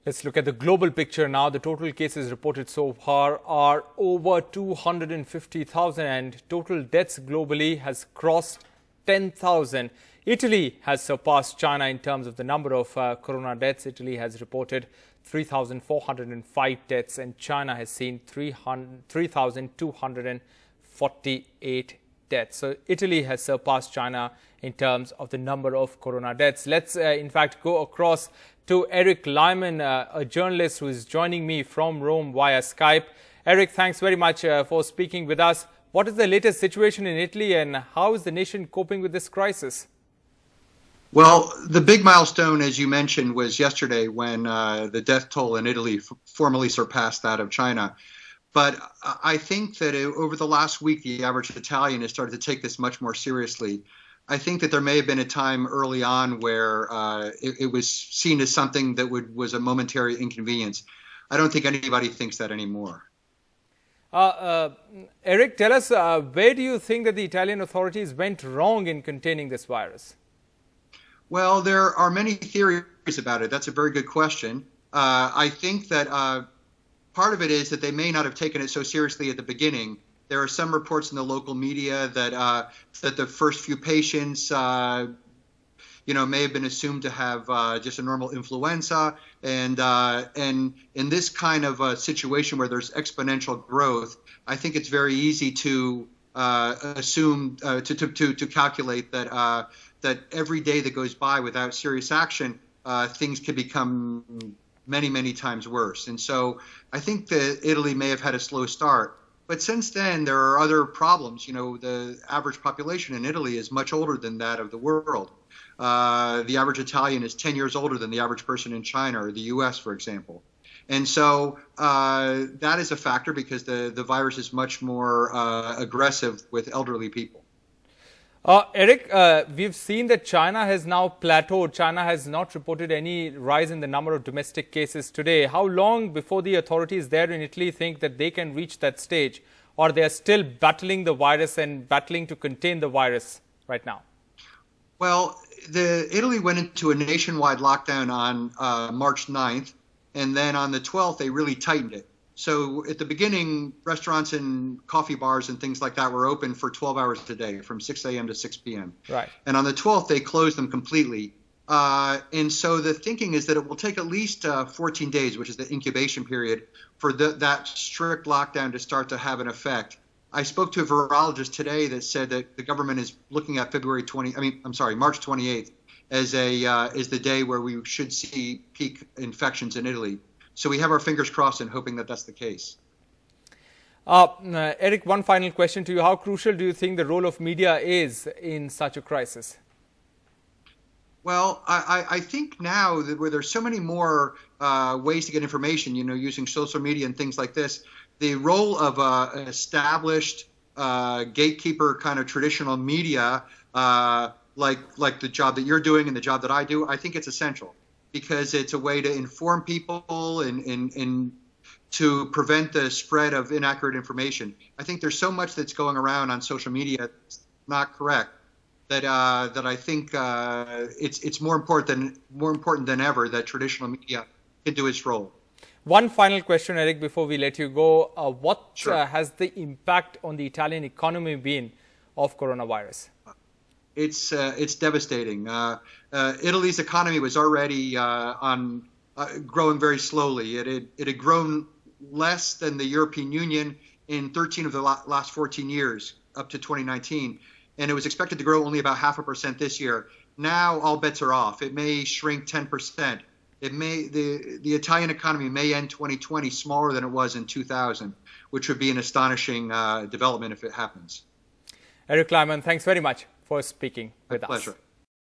Let's look at the global picture now. The total cases reported so far are over 250,000 and total deaths globally has crossed 10,000. Italy has surpassed China in terms of the number of corona deaths. Italy has reported 3,405 deaths and China has seen 3,248 deaths. So Italy has surpassed China in terms of the number of corona deaths. Let's in fact go across to Eric Lyman, a journalist who is joining me from Rome via Skype. Eric, thanks very much for speaking with us. What is the latest situation in Italy and how is the nation coping with this crisis? Well, the big milestone, as you mentioned, was yesterday when the death toll in Italy formally surpassed that of China. But I think that over the last week, the average Italian has started to take this much more seriously. I think that there may have been a time early on where it was seen as something that was a momentary inconvenience. I don't think anybody thinks that anymore. Eric, tell us, where do you think that the Italian authorities went wrong in containing this virus? Well, there are many theories about it. That's a very good question. I think that part of it is that they may not have taken it so seriously at the beginning. There are some reports in the local media that that the first few patients, may have been assumed to have just a normal influenza, and in this kind of a situation where there's exponential growth, I think it's very easy to assume to calculate that that every day that goes by without serious action, things can become many times worse. And so I think that Italy may have had a slow start. But since then, there are other problems. The average population in Italy is much older than that of the world. The average Italian is 10 years older than the average person in China or the U.S., for example. And so that is a factor because the virus is much more aggressive with elderly people. Eric, we've seen that China has now plateaued. China has not reported any rise in the number of domestic cases today. How long before the authorities there in Italy think that they can reach that stage, or they are still battling the virus and battling to contain the virus right now? Well, Italy went into a nationwide lockdown on March 9th, and then on the 12th, they really tightened it. So at the beginning, restaurants and coffee bars and things like that were open for 12 hours a day from 6 a.m. to 6 p.m. Right. And on the 12th, they closed them completely. And so the thinking is that it will take at least 14 days, which is the incubation period, for that strict lockdown to start to have an effect. I spoke to a virologist today that said that the government is looking at March 28th as the day where we should see peak infections in Italy. So we have our fingers crossed and hoping that that's the case. Eric, one final question to you. How crucial do you think the role of media is in such a crisis? Well, I think now that where there's so many more ways to get information, using social media and things like this, the role of an established gatekeeper kind of traditional media, like the job that you're doing and the job that I do, I think it's essential. Because it's a way to inform people and to prevent the spread of inaccurate information. I think there's so much that's going around on social media that's not correct that I think it's more important than ever that traditional media can do its role. One final question, Eric, before we let you go. What Sure. has the impact on the Italian economy been of coronavirus? It's devastating. Italy's economy was already growing very slowly. It had grown less than the European Union in 13 of the last 14 years up to 2019, and it was expected to grow only about 0.5% this year. Now all bets are off. It may shrink 10%. The Italian economy may end 2020 smaller than it was in 2000, which would be an astonishing development if it happens. Eric Lyman, thanks very much for speaking with us. My pleasure.